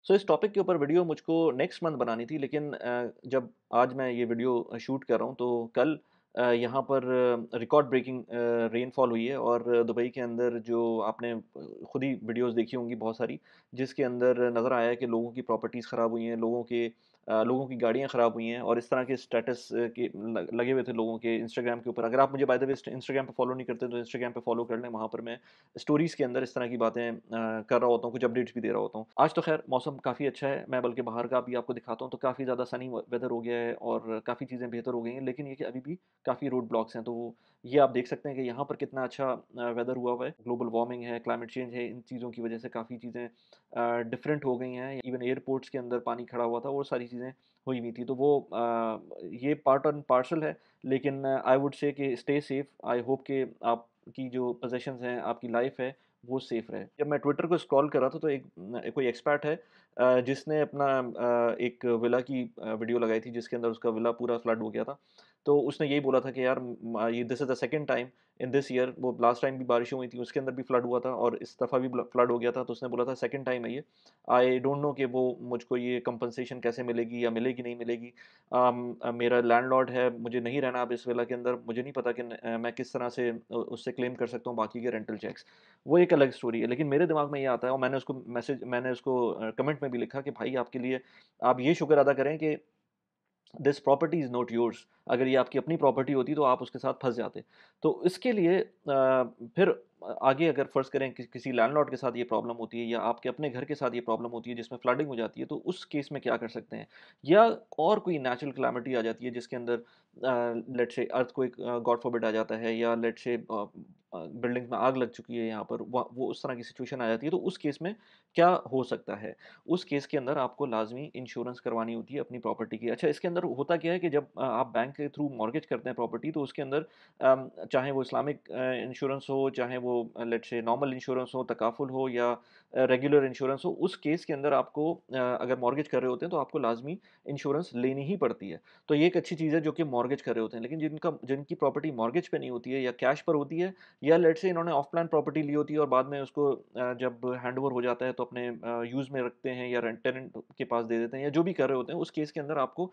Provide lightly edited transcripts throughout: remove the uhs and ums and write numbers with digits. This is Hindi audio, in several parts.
सो इस टॉपिक के ऊपर वीडियो मुझको नेक्स्ट मंथ बनानी थी, लेकिन जब आज मैं ये वीडियो शूट कर रहा हूँ तो कल यहाँ पर रिकॉर्ड ब्रेकिंग रेनफॉल हुई है। और दुबई के अंदर जो आपने खुद ही वीडियोस देखी होंगी बहुत सारी, जिसके अंदर नज़र आया है कि लोगों की प्रॉपर्टीज़ ख़राब हुई हैं, लोगों की गाड़ियाँ ख़राब हुई हैं और इस तरह के स्टेटस के लगे हुए थे लोगों के इंस्टाग्राम के ऊपर। अगर आप मुझे बाय द वे इंस्टाग्राम पे फॉलो नहीं करते तो इंस्टाग्राम पे फॉलो कर लें, वहाँ पर मैं स्टोरीज़ के अंदर इस तरह की बातें कर रहा होता हूँ, कुछ अपडेट्स भी दे रहा होता हूँ। आज तो ख़ैर मौसम काफ़ी अच्छा है, मैं बल्कि बाहर का भी आपको दिखाता हूँ तो काफ़ी ज़्यादा सनी वेदर हो गया है और काफ़ी चीज़ें बेहतर हो गई हैं। लेकिन ये कि अभी भी काफ़ी रोड ब्लॉक्स हैं, तो ये आप देख सकते हैं कि यहाँ पर कितना अच्छा वेदर हुआ हुआ है। ग्लोबल वार्मिंग है, क्लाइमेट चेंज है, इन चीज़ों की वज़ह से काफ़ी चीज़ें डिफरेंट हो गई हैं। इवन एयरपोर्ट्स के अंदर पानी खड़ा हुआ था, वो सारी चीज़ें हुई हुई थी। तो वो ये पार्ट एंड पार्सल है, लेकिन आई वुड से कि स्टे सेफ। आई होप कि आपकी जो पोज़ेशंस हैं, आपकी लाइफ़ है, वो सेफ रहे। जब मैं ट्विटर को स्क्रॉल कर रहा था तो कोई एक्सपर्ट है जिसने अपना एक विला की वीडियो लगाई थी जिसके अंदर उसका विला पूरा फ्लड हो गया था। तो उसने यही बोला था कि यार ये this is the second time in this year. वो लास्ट टाइम भी बारिशें हुई थी, उसके अंदर भी फ्लड हुआ था और इस दफ़ा भी फ्लड हो गया था। तो उसने बोला था सेकंड टाइम है ये। आई डोंट नो कि वो मुझको ये कंपनसेशन कैसे मिलेगी या मिलेगी नहीं मिलेगी। मेरा लैंडलॉर्ड है, मुझे नहीं रहना अब इस विला के अंदर। मुझे नहीं पता कि मैं किस तरह से उससे क्लेम कर सकता हूँ बाकी के रेंटल चेक्स। वो एक अलग स्टोरी है। लेकिन मेरे दिमाग में ये आता है और मैंने उसको कमेंट में भी लिखा कि भाई आपके लिए आप ये शुक्र अदा करें कि this property is not yours. अगर ये आपकी अपनी प्रॉपर्टी होती तो आप उसके साथ फँस जाते। तो इसके लिए फिर आगे अगर फ़र्ज़ करें कि किसी लैंडलॉर्ड के साथ ये प्रॉब्लम होती है या आपके अपने घर के साथ ये प्रॉब्लम होती है जिसमें फ्लडिंग हो जाती है, तो उस केस में क्या कर सकते हैं? या और कोई नेचुरल कैलामिटी आ जाती है जिसके अंदर let's say earthquake God forbid आ जाता है या लेट्स से बिल्डिंग में आग लग चुकी है यहाँ पर, वो उस तरह की सिचुएशन आ जाती है, तो उस केस में क्या हो सकता है? उस केस के अंदर आपको लाज़मी इंश्योरेंस करवानी होती है अपनी प्रॉपर्टी की। अच्छा, इसके अंदर होता क्या है कि जब आप बैंक के थ्रू मॉर्गेज करते हैं प्रॉपर्टी, तो उसके अंदर चाहे वो इस्लामिक इंश्योरेंस हो, चाहे वो लेट्स से नॉर्मल इंश्योरेंस हो, तकाफुल हो या रेगुलर इंश्योरेंस हो, उस केस के अंदर आपको अगर मॉर्गेज कर रहे होते हैं तो आपको लाज़मी इंश्योरेंस लेनी ही पड़ती है। तो ये एक अच्छी चीज़ है जो कि मॉर्गेज कर रहे होते हैं। लेकिन जिनकी प्रॉपर्टी मॉर्गेज पे नहीं होती है या कैश पर होती है या लेट्स से इन्होंने ऑफ प्लान प्रॉपर्टी ली होती है और बाद में उसको जब हैंडओवर हो जाता है तो अपने यूज़ में रखते हैं या टेनेंट के पास दे देते हैं या जो भी कर रहे होते हैं, उस केस के अंदर आपको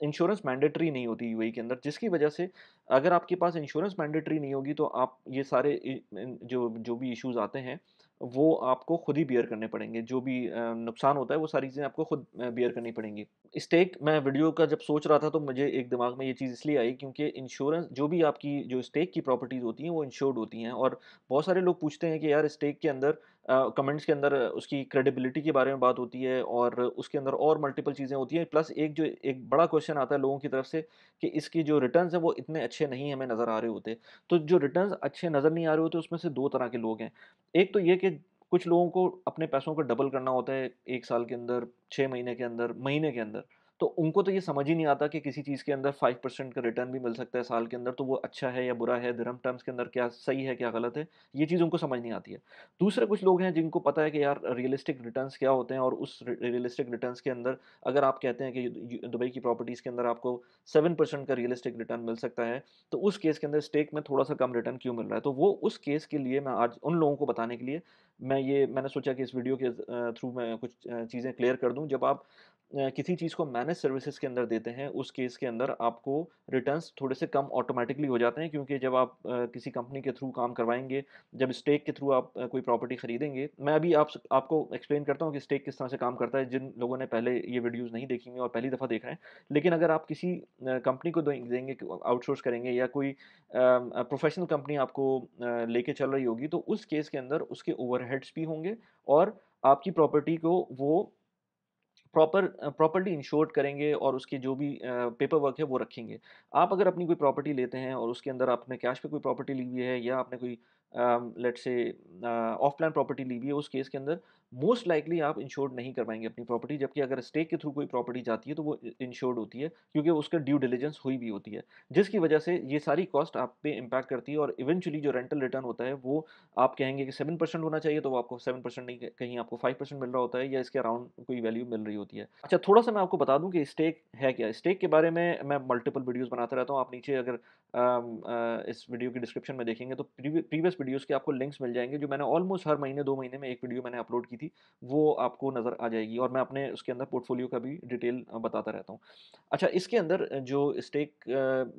इंश्योरेंस मैंडेटरी नहीं होती यूएई के अंदर, जिसकी वजह से अगर आपके पास इंश्योरेंस मैंडेटरी नहीं होगी तो आप ये सारे जो जो भी इश्यूज आते हैं वो आपको खुद ही बियर करने पड़ेंगे। जो भी नुकसान होता है वो सारी चीज़ें आपको खुद बियर करनी पड़ेंगी। स्टेक मैं वीडियो का जब सोच रहा था तो मुझे एक दिमाग में ये चीज़ इसलिए आई क्योंकि इंश्योरेंस जो भी आपकी जो स्टेक की प्रॉपर्टीज़ होती हैं वो इंश्योर्ड होती हैं। और बहुत सारे लोग पूछते हैं कि यार स्टेक के अंदर कमेंट्स के अंदर उसकी क्रेडिबिलिटी के बारे में बात होती है और उसके अंदर और मल्टीपल चीज़ें होती हैं। प्लस एक बड़ा क्वेश्चन आता है लोगों की तरफ से कि इसकी जो रिटर्न्स हैं वो इतने अच्छे नहीं हमें नज़र आ रहे होते। तो जो रिटर्न्स अच्छे नज़र नहीं आ रहे होते उसमें से 2 तरह के लोग हैं। एक तो ये कि कुछ लोगों को अपने पैसों को डबल करना होता है 1 साल के अंदर, 6 महीने के अंदर, महीने के अंदर। तो उनको तो ये समझ ही नहीं आता कि किसी चीज़ के अंदर 5% का रिटर्न भी मिल सकता है साल के अंदर, तो वो अच्छा है या बुरा है, दिरहम टर्म्स के अंदर क्या सही है, क्या गलत है, ये चीज़ उनको समझ नहीं आती है। दूसरे कुछ लोग हैं जिनको पता है कि यार रियलिस्टिक रिटर्न्स क्या होते हैं और उस रियलिस्टिक रिटर्न्स के अंदर अगर आप कहते हैं कि दुबई की प्रॉपर्टीज़ के अंदर आपको 7% का रियलिस्टिक रिटर्न मिल सकता है, तो उस केस के अंदर स्टेक में थोड़ा-सा कम रिटर्न क्यों मिल रहा है? तो वो उस केस के लिए मैं आज उन लोगों को बताने के लिए मैंने सोचा कि इस वीडियो के थ्रू मैं कुछ चीज़ें क्लियर कर दूँ। जब आप किसी चीज़ को मैनेज सर्विसेज़ के अंदर देते हैं, उस केस के अंदर आपको रिटर्न्स थोड़े से कम ऑटोमैटिकली हो जाते हैं क्योंकि जब आप किसी कंपनी के थ्रू काम करवाएँगे, जब स्टेक के थ्रू आप कोई प्रॉपर्टी खरीदेंगे, मैं अभी आपको एक्सप्लेन करता हूँ कि स्टेक किस तरह से काम करता है, जिन लोगों ने पहले ये वीडियोज़ नहीं देखी हैं और पहली दफ़ा देख रहे हैं। लेकिन अगर आप किसी कंपनी को देंगे, आउटसोर्स करेंगे या कोई प्रोफ़ेशनल कंपनी आपको लेके चल रही होगी, तो उस केस के अंदर उसके ओवरहेड्स भी होंगे और आपकी प्रॉपर्टी को वो प्रॉपर्ली इंश्योर्ड करेंगे और उसके जो भी पेपर वर्क है वो रखेंगे। आप अगर अपनी कोई प्रॉपर्टी लेते हैं और उसके अंदर आपने कैश पे कोई प्रॉपर्टी ली हुई है या आपने कोई let's say of plan property ली हुई है, उस केस के अंदर मोस्ट लाइकली आप इंश्योर्ड नहीं करवाएँगे अपनी प्रॉपर्टी। जबकि अगर स्टेक के थ्रू कोई प्रॉपर्टी जाती है तो वो इंश्योर्ड होती है क्योंकि उसका ड्यू डिलिजेंस हुई भी होती है। जिसकी वजह से ये सारी कॉस्ट आप पे इम्पैक्ट करती है और इवेंचुअली जो रेंटल रिटर्न होता है वो आप कहेंगे कि 7% होना चाहिए, तो वो आपको 7% नहीं, कहीं आपको 5% मिल रहा होता है या इसके अराउंड कोई वैल्यू मिल रही होती है। अच्छा, थोड़ा-सा मैं आपको बता दूँ कि स्टेक है क्या? स्टेक के बारे में मैं मल्टीपल वीडियोज़ बनाता रहता हूँ। आप नीचे अगर इस वीडियो की डिस्क्रिप्शन में देखेंगे तो प्रीवियस वीडियोज़ के आपको लिंक्स मिल जाएँगे, जो मैंने ऑलमोस्ट हर महीने 2 महीने में एक वीडियो मैंने अपलोड की थी, वो आपको नज़र आ जाएगी और मैं अपने उसके अंदर पोर्टफ़ोलियो का भी डिटेल बताता रहता हूँ। अच्छा, इसके अंदर जो स्टेक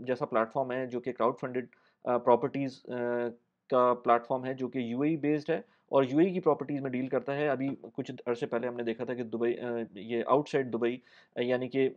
जैसा प्लेटफ़ॉर्म है, जो कि क्राउड फंडेड प्रॉपर्टीज़ का प्लेटफ़ॉर्म है, जो कि यूएई बेस्ड है और यूएई की प्रॉपर्टीज़ में डील करता है। अभी कुछ अरसे पहले हमने देखा था कि दुबई ये आउटसाइड दुबई यानी कि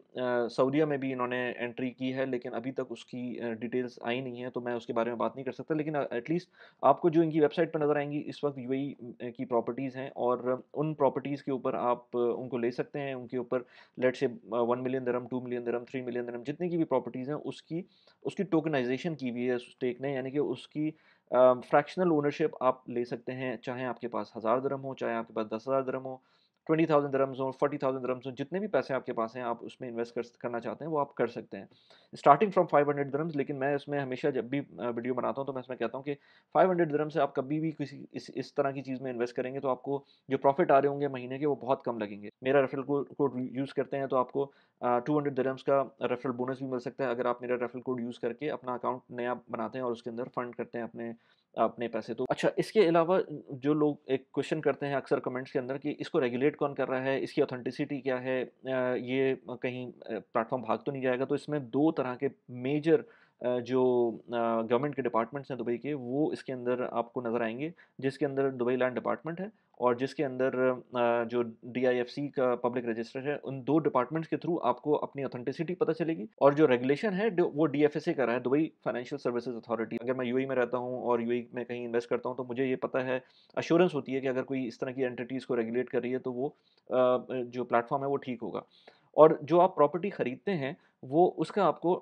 सऊदीया में भी इन्होंने एंट्री की है, लेकिन अभी तक उसकी डिटेल्स आई नहीं है, तो मैं उसके बारे में बात नहीं कर सकता। लेकिन एटलीस्ट आपको जो इनकी वेबसाइट पे नज़र आएँगी, इस वक़्त यूएई की प्रॉपर्टीज़ हैं और उन प्रॉपर्टीज़ के ऊपर आप उनको ले सकते हैं। उनके ऊपर लेट्स से 1 मिलियन दिरहम, 2 मिलियन दिरहम, 3 मिलियन दिरहम जितनी की भी प्रॉपर्टीज़ हैं, उसकी उसकी टोकनाइज़ेशन की हुई है उस स्टेक ने, यानी कि उसकी फ्रैक्शनल ओनरशिप आप ले सकते हैं, चाहे आपके पास 1000 दिरहम हो, चाहे आपके पास 10,000 दिरहम हो, 20,000 दिरहम्स हो, 40,000 दिरहम्स हो, जितने भी पैसे आपके पास हैं, आप उसमें इन्वेस्ट करना चाहते हैं, वो आप कर सकते हैं। स्टार्टिंग फ्रॉम 500 दिरहम्स, लेकिन मैं इसमें हमेशा जब भी वीडियो बनाता हूँ, तो मैं इसमें कहता हूँ कि 500 दिरहम से आप कभी भी किसी इस तरह की चीज़ में इन्वेस्ट करेंगे, तो आपको जो प्रॉफिट आ रहे होंगे महीने के, वो बहुत कम लगेंगे। मेरा रेफरल कोड यूज़ करते हैं, तो आपको 200 दिरहम्स का रेफरल बोनस भी मिल सकता है, अगर आप मेरा रेफरल कोड यूज़ करके अपना अकाउंट नया बनाते हैं और उसके अंदर फंड करते हैं अपने अपने पैसे। तो अच्छा, इसके अलावा जो लोग एक क्वेश्चन करते हैं अक्सर कमेंट्स के अंदर कि इसको रेगुलेट कौन कर रहा है, इसकी ऑथेंटिसिटी क्या है, ये कहीं प्लेटफॉर्म भाग तो नहीं जाएगा। तो इसमें 2 तरह के मेजर जो गवर्नमेंट के डिपार्टमेंट्स हैं दुबई के, वो इसके अंदर आपको नज़र आएँगे, जिसके अंदर दुबई लैंड डिपार्टमेंट है और जिसके अंदर जो डीआईएफसी का पब्लिक रजिस्टर है, उन 2 डिपार्टमेंट्स के थ्रू आपको अपनी ऑथेंटिसिटी पता चलेगी और जो रेगुलेशन है वो डीएफएसए कर रहा है, दुबई फाइनेंशियल सर्विसेज अथॉरिटी। अगर मैं यूएई में रहता हूँ और यूएई में कहीं इन्वेस्ट करता हूँ, तो मुझे ये पता है, एश्योरेंस होती है कि अगर कोई इस तरह की एंटिटीज़ को रेगुलेट कर रही है, तो वो जो प्लेटफॉर्म है वो ठीक होगा। और जो आप प्रॉपर्टी खरीदते हैं, वो उसका आपको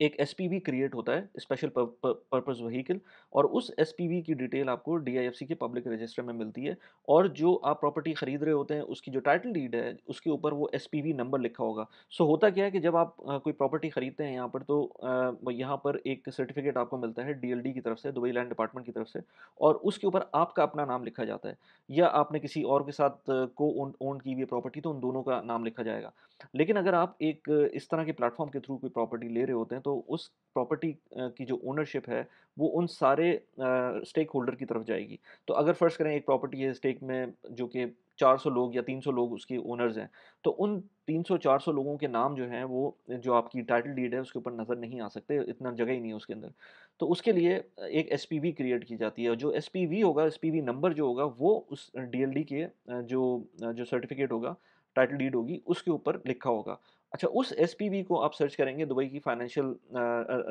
एक एसपीवी क्रिएट होता है, स्पेशल पर्पस व्हीकल, और उस एसपीवी की डिटेल आपको डीआईएफसी के पब्लिक रजिस्टर में मिलती है और जो आप प्रॉपर्टी खरीद रहे होते हैं उसकी जो टाइटल डीड है उसके ऊपर वो एसपीवी नंबर लिखा होगा। सो होता क्या है कि जब आप कोई प्रॉपर्टी खरीदते हैं यहाँ पर, तो यहाँ पर एक सर्टिफिकेट आपको मिलता है डीएलडी की तरफ से, दुबई लैंड डिपार्टमेंट की तरफ से, और उसके ऊपर आपका अपना नाम लिखा जाता है, या आपने किसी और के साथ को ओन की हुई प्रॉपर्टी, तो उन दोनों का नाम लिखा जाएगा। लेकिन अगर आप एक इस तरह के प्लेटफ़ॉर्म के थ्रू कोई प्रॉपर्टी ले रहे होते हैं, तो उस प्रॉपर्टी की जो ओनरशिप है, वो उन सारे स्टेक होल्डर की तरफ जाएगी। तो अगर फ़र्ज़ करें एक प्रॉपर्टी है स्टेक में, जो कि 400 लोग या 300 लोग उसके ओनर्स हैं, तो उन 300-400 लोगों के नाम जो हैं, वो जो आपकी टाइटल डीड है उसके ऊपर नज़र नहीं आ सकते, इतना जगह ही नहीं है उसके अंदर। तो उसके लिए एक एसपीवी क्रिएट की जाती है और जो एसपीवी होगा, एसपीवी नंबर जो होगा, वो उस डीएलडी के जो सर्टिफ़िकेट होगा, टाइटल डीड होगी, उसके ऊपर लिखा होगा। अच्छा, उस एसपीवी को आप सर्च करेंगे दुबई की फाइनेंशियल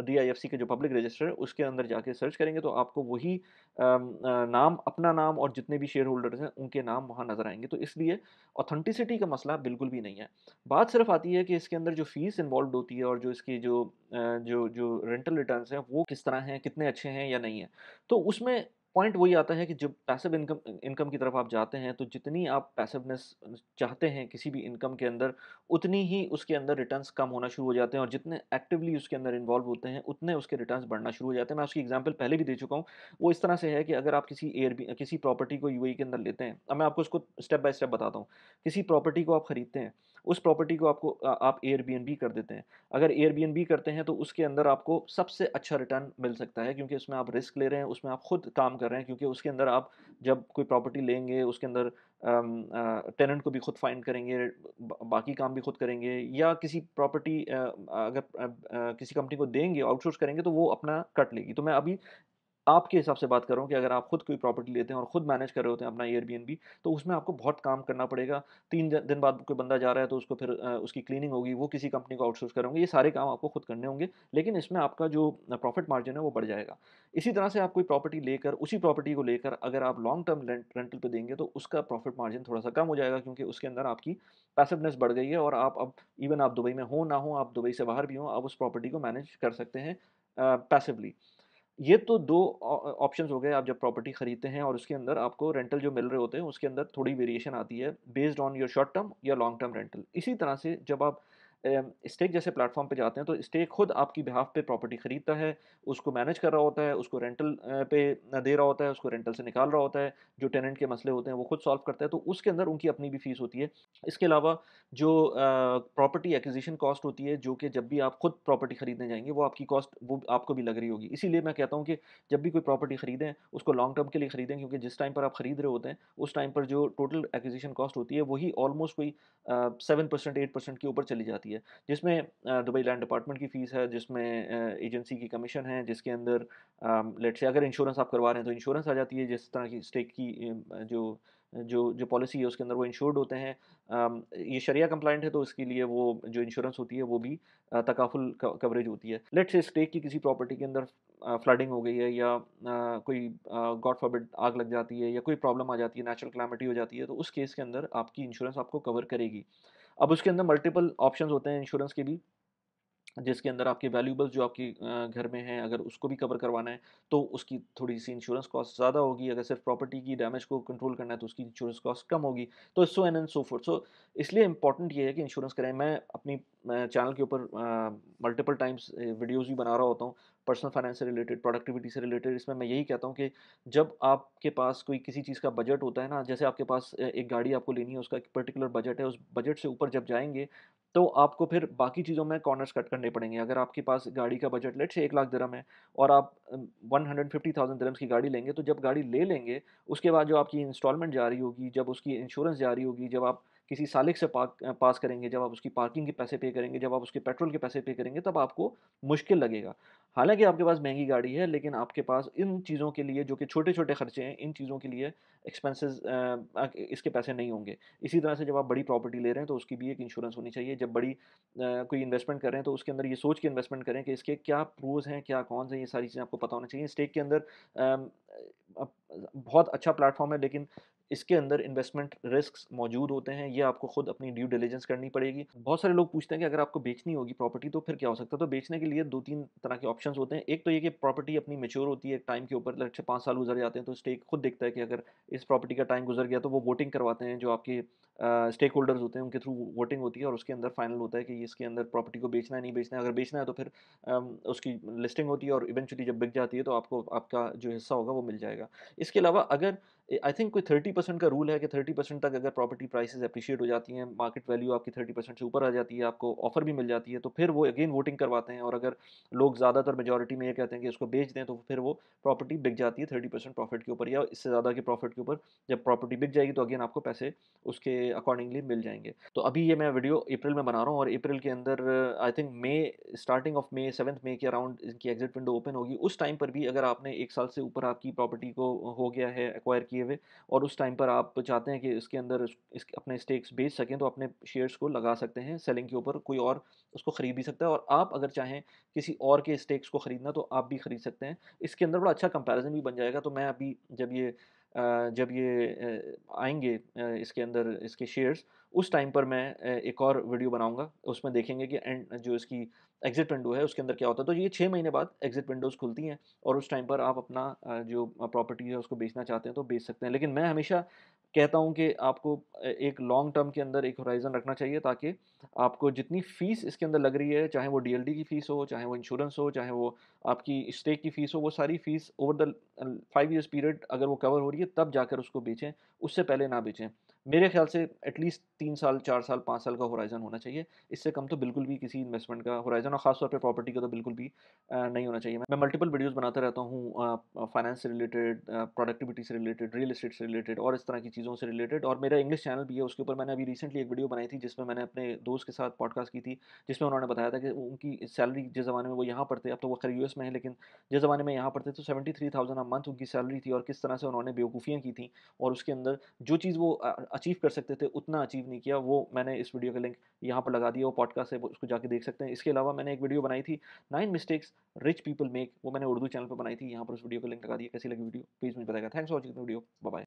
डीआईएफसी के जो पब्लिक रजिस्टर है, उसके अंदर जाके सर्च करेंगे, तो आपको वही नाम, अपना नाम और जितने भी शेयर होल्डर्स हैं, उनके नाम वहाँ नज़र आएँगे। तो इसलिए ऑथेंटिसिटी का मसला बिल्कुल भी नहीं है। बात सिर्फ़ आती है कि इसके अंदर जो फ़ीस इन्वॉल्व्ड होती है और जो इसकी जो रेंटल रिटर्न्स हैं, वो किस तरह हैं, कितने अच्छे हैं या नहीं हैं। तो उसमें पॉइंट वही आता है कि जब पैसिव इनकम इनकम की तरफ आप जाते हैं, तो जितनी आप पैसिवनेस चाहते हैं किसी भी इनकम के अंदर, उतनी ही उसके अंदर रिटर्न्स कम होना शुरू हो जाते हैं और जितने एक्टिवली उसके अंदर इन्वॉल्व होते हैं, उतने उसके रिटर्न्स बढ़ना शुरू हो जाते हैं। मैं उसकी एग्जांपल पहले भी दे चुका हूँ। वो इस तरह से है कि अगर आप किसी प्रॉपर्टी को यूएई के अंदर लेते हैं, अब मैं आपको उसको स्टेप बाय स्टेप बताता हूँ। किसी प्रॉपर्टी को आप खरीदते हैं, उस प्रॉपर्टी को आप एयरबीएनबी कर देते हैं। अगर एयरबीएनबी करते हैं, तो उसके अंदर आपको सबसे अच्छा रिटर्न मिल सकता है, क्योंकि उसमें आप रिस्क ले रहे हैं, उसमें आप खुद काम कर रहे हैं, क्योंकि उसके अंदर आप जब कोई प्रॉपर्टी लेंगे, उसके अंदर टेनेंट को भी खुद फाइंड करेंगे, बाकी काम भी खुद करेंगे, या किसी प्रॉपर्टी अगर किसी कंपनी को देंगे, आउटसोर्स करेंगे, तो वो अपना कट लेगी। तो मैं अभी आपके हिसाब से बात कर रहा हूँ कि अगर आप खुद कोई प्रॉपर्टी लेते हैं और खुद मैनेज कर रहे होते हैं अपना एयरबीएनबी, तो उसमें आपको बहुत काम करना पड़ेगा। 3 दिन बाद कोई बंदा जा रहा है, तो उसको फिर उसकी क्लीनिंग होगी, वो किसी कंपनी को आउटसोर्स करेंगे, ये सारे काम आपको खुद करने होंगे, लेकिन इसमें आपका जो प्रॉफिट मार्जिन है वो बढ़ जाएगा। इसी तरह से आप कोई प्रॉपर्टी लेकर, उसी प्रॉपर्टी को लेकर अगर आप लॉन्ग टर्म रेंटल पे देंगे, तो उसका प्रॉफिट मार्जिन थोड़ा-सा कम हो जाएगा, क्योंकि उसके अंदर आपकी पैसिवनेस बढ़ गई है और आप अब इवन आप दुबई में हो ना हो, आप दुबई से बाहर भी हों, आप उस प्रॉपर्टी को मैनेज कर सकते हैं पैसिवली। ये तो 2 ऑप्शंस हो गए, आप जब प्रॉपर्टी खरीदते हैं और उसके अंदर आपको रेंटल जो मिल रहे होते हैं, उसके अंदर थोड़ी वेरिएशन आती है based on your short term या लॉन्ग टर्म रेंटल। इसी तरह से जब आप स्टेक जैसे प्लेटफ़ॉर्म पे जाते हैं तो स्टेक खुद आपकी बिहाफ़ पे प्रॉपर्टी खरीदता है, उसको मैनेज कर रहा होता है, उसको रेंटल पे दे रहा होता है, उसको रेंटल से निकाल रहा होता है, जो टेनेंट के मसले होते हैं वो खुद सॉल्व करता है, तो उसके अंदर उनकी अपनी भी फ़ीस होती है। इसके अलावा जो प्रॉपर्टी एक्विज़िशन कॉस्ट होती है, जो कि जब भी आप खुद प्रॉपर्टी खरीदने जाएँगे, वो आपकी कॉस्ट वो आपको भी लग रही होगी। इसीलिए मैं कहता हूँ कि जब भी कोई प्रॉपर्टी खरीदें, उसको लॉन्ग टर्म के लिए खरीदें, क्योंकि जिस टाइम पर आप खरीद रहे होते हैं, उस टाइम पर जो टोटल एक्विज़िशन कॉस्ट होती है, वही ऑलमोस्ट कोई 7% 8% के ऊपर चली जाती है। जिसमें दुबई लैंड डिपार्टमेंट की फ़ीस है, जिसमें एजेंसी की कमीशन है, जिसके अंदर लेट्स से अगर इंश्योरेंस आप करवा रहे हैं, तो इंश्योरेंस आ जाती है, जिस तरह की स्टेक की जो जो जो पॉलिसी है, उसके अंदर वो इंश्योर्ड होते हैं। ये शरिया कंप्लायंट है, तो इसके लिए वो जो इंश्योरेंस होती है, वो भी तकाफुल कवरेज होती है। लेट्स से स्टेक की किसी प्रॉपर्टी के अंदर फ्लडिंग हो गई है, या कोई गॉड फॉरबिड आग लग जाती है, या कोई प्रॉब्लम आ जाती है, नेचुरल कैलामिटी हो जाती है, तो उस केस के अंदर आपकी इंश्योरेंस आपको कवर करेगी। अब उसके अंदर मल्टीपल ऑप्शंस होते हैं इंश्योरेंस के भी, जिसके अंदर आपके वैल्यूएबल्स जो आपके घर में हैं, अगर उसको भी कवर करवाना है, तो उसकी थोड़ी-सी इंश्योरेंस कॉस्ट ज़्यादा होगी। अगर सिर्फ़ प्रॉपर्टी की डैमेज को कंट्रोल करना है, तो उसकी इंश्योरेंस कॉस्ट कम होगी। तो सो एन एंड सो फॉर्थ। सो इसलिए इम्पोर्टेंट ये है कि इंश्योरेंस कराएँ। मैं अपनी चैनल के ऊपर मल्टीपल टाइम्स वीडियोज़ भी बना रहा होता हूँ, पर्सनल फाइनेंस से रिलेटेड, प्रोडक्टिविटी से रिलेटेड। इसमें मैं यही कहता हूँ कि जब आपके पास कोई किसी चीज़ का बजट होता है ना, जैसे आपके पास एक गाड़ी आपको लेनी है, उसका एक पर्टिकुलर बजट है, उस बजट से ऊपर जब जाएँगे, तो आपको फिर बाकी चीज़ों में कॉर्नर्स कट करने पड़ेंगे। अगर आपके पास गाड़ी का बजट लेट्स से 1 लाख दिरहम है, और आप 150,000 दिरहम्स की गाड़ी लेंगे, तो जब गाड़ी ले लेंगे, उसके बाद जो आपकी इंस्टॉलमेंट जा रही होगी, जब उसकी इंश्योरेंस जा रही होगी, जब आप किसी सालिक से पास करेंगे, जब आप उसकी पार्किंग के पैसे पे करेंगे, जब आप उसके पेट्रोल के पैसे पे करेंगे, तब आपको मुश्किल लगेगा। हालाँकि आपके पास महँगी गाड़ी है, लेकिन आपके पास इन चीज़ों के लिए, जो कि छोटे-छोटे खर्चे हैं, इन चीज़ों के लिए एक्सपेंसेस इसके पैसे नहीं होंगे। इसी तरह से जब आप बड़ी प्रॉपर्टी ले रहे हैं, तो उसकी भी एक इंश्योरेंस होनी चाहिए। जब बड़ी कोई इन्वेस्टमेंट कर रहे हैं, तो उसके अंदर ये सोच के इन्वेस्टमेंट करें कि इसके क्या प्रोज़ हैं, क्या कॉन्स हैं, ये सारी चीज़ें आपको पता होनी चाहिए। स्टेक के अंदर बहुत अच्छा प्लेटफ़ॉर्म है, लेकिन इसके अंदर इन्वेस्टमेंट रिस्क्स मौजूद होते हैं, ये आपको खुद अपनी ड्यू डिलिजेंस करनी पड़ेगी। बहुत सारे लोग पूछते हैं कि अगर आपको बेचनी होगी प्रॉपर्टी, तो फिर क्या हो सकता है? तो बेचने के लिए 2-3 तरह के ऑप्शंस होते हैं। एक तो ये कि प्रॉपर्टी अपनी मैच्योर होती है एक टाइम के ऊपर, लेट्स से 5 साल गुज़र जाते हैं, तो स्टेक खुद देखता है कि अगर इस प्रॉपर्टी का टाइम गुज़र गया, तो वो वोटिंग करवाते हैं, जो आपके स्टेक होल्डर्स होते हैं, उनके थ्रू वोटिंग होती है, और उसके अंदर फाइनल होता है कि इसके अंदर प्रॉपर्टी को बेचना है, नहीं बेचना है। अगर बेचना है, तो फिर उसकी लिस्टिंग होती है, और इवेंचुअली जब बिक जाती है, तो आपको आपका जो हिस्सा होगा वो मिल जाएगा। इसके अलावा अगर आई थिंक कोई 30% का रूल है कि 30% तक अगर प्रॉपर्टी प्राइसेस एप्रिशिएट हो जाती हैं, मार्केट वैल्यू आपकी 30% से ऊपर आ जाती है, आपको ऑफर भी मिल जाती है, तो फिर वो अगेन वोटिंग करवाते हैं, और अगर लोग ज़्यादातर मेजॉरिटी में ये कहते हैं कि इसको बेच दें, तो फिर वो प्रॉपर्टी बिक जाती है 30% प्रॉफिट के ऊपर, या इससे ज़्यादा के प्रॉफिट के ऊपर। जब प्रॉपर्टी बिक जाएगी, तो अगेन आपको पैसे उसके अकॉर्डिंगली मिल जाएंगे। तो अभी ये मैं वीडियो अप्रैल में बना रहा हूँ, और अप्रैल के अंदर आई थिंक मई, स्टार्टिंग ऑफ मई, 7 मई के अराउंड इनकी एग्जिट विंडो ओपन होगी। उस टाइम पर भी अगर आपने 1 साल से ऊपर आपकी प्रॉपर्टी को हो गया है एक्वायर किए हुए, और उस टाइम पर आप चाहते हैं कि इसके अंदर अपने स्टेक्स बेच सकें, तो अपने शेयर्स को लगा सकते हैं सेलिंग के ऊपर, कोई और उसको खरीद भी सकता है, और आप अगर चाहें किसी और के स्टेक्स को खरीदना, तो आप भी खरीद सकते हैं। इसके अंदर बड़ा अच्छा कंपैरिजन भी बन जाएगा। तो मैं अभी जब ये आएँगे इसके अंदर इसके शेयर्स, उस टाइम पर मैं एक और वीडियो बनाऊँगा। उसमें देखेंगे कि एंड जो इसकी एग्ज़िट विंडो है, उसके अंदर क्या होता है। तो ये 6 महीने बाद एग्ज़िट विंडोज़ खुलती हैं, और उस टाइम पर आप अपना जो प्रॉपर्टी है उसको बेचना चाहते हैं, तो बेच सकते हैं। लेकिन मैं हमेशा कहता हूँ कि आपको एक लॉन्ग टर्म के अंदर एक होराइज़न रखना चाहिए, ताकि आपको जितनी फ़ीस इसके अंदर लग रही है, चाहे वो डीएलडी की फ़ीस हो, चाहे वो इंश्योरेंस हो, चाहे वो आपकी स्टेक की फ़ीस हो, वो सारी fees over the 5 years period अगर वो कवर हो रही है, तब जाकर उसको बेचें, उससे पहले ना बेचें। मेरे ख़्याल से एटलीस्ट 3 साल, 4 साल, 5 साल का होराइज़न होना चाहिए। इससे कम तो बिल्कुल भी किसी इन्वेस्टमेंट का होराइज़न, और ख़ास तौर पे प्रॉपर्टी का तो बिल्कुल भी नहीं होना चाहिए। मैं मल्टीपल वीडियोज़ बनाता रहता हूँ फाइनेंस से रिलेटेड, प्रोडक्टिविटी से रिलेटेड, रियल एस्टेट से रिलेटेड, और इस तरह की चीज़ों से रिलेटेड। और मेरा इंग्लिश चैनल भी है, उसके ऊपर मैंने अभी रिसेंटली एक वीडियो बनाई थी, जिसमें मैंने अपने दोस्त के साथ पॉडकास्ट की थी, जिसमें उन्होंने बताया था कि उनकी सैलरी जिस ज़माने में वो यहाँ पर थे, अब तो वो खैर यूएस में है, लेकिन जिस ज़माने में यहाँ पर थे, तो 73,000 अ मंथ उनकी सैलरी थी, और किस तरह से उन्होंने बेवकूफ़ियाँ की थी, और उसके अंदर जो चीज़ वो अचीव कर सकते थे, उतना अचीव नहीं किया। वो मैंने इस वीडियो का लिंक यहाँ पर लगा दिया, वो पॉडकास्ट है, वो उसको जाके देख सकते हैं। इसके अलावा मैंने एक वीडियो बनाई थी, 9 मिस्टेक्स रिच पीपल मेक, वो मैंने उर्दू चैनल पे बनाई थी, यहाँ पर उस वीडियो का लिंक लगा दिया। कैसी लगी वीडियो प्लीज़ मुझे बताइएगा। Thanks for watching the video. Bye bye.